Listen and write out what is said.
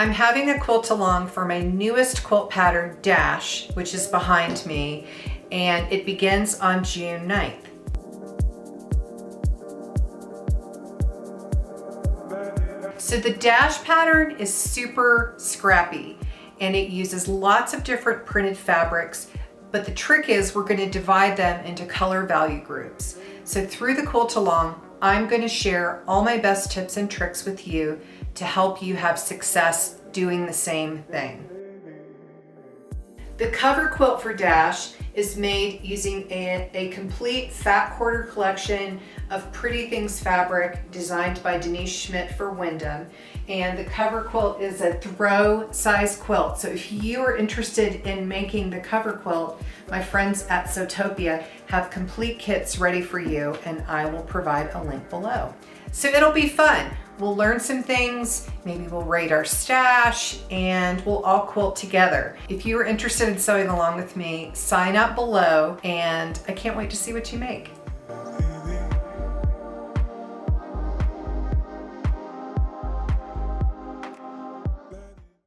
I'm having a quilt along for my newest quilt pattern, Dash, which is behind me, and it begins on June 9th. So the Dash pattern is super scrappy and it uses lots of different printed fabrics, but the trick is we're going to divide them into color value groups. So through the quilt along, I'm going to share all my best tips and tricks with you to help you have success doing the same thing. The cover quilt for Dash is made using a complete fat quarter collection of Pretty Things fabric designed by Denise Schmidt for Wyndham. And the cover quilt is a throw size quilt. So if you are interested in making the cover quilt, my friends at Sewtopia have complete kits ready for you, and I will provide a link below. So it'll be fun. We'll learn some things, maybe we'll rate our stash, and we'll all quilt together. If you are interested in sewing along with me, sign up below, and I can't wait to see what you make.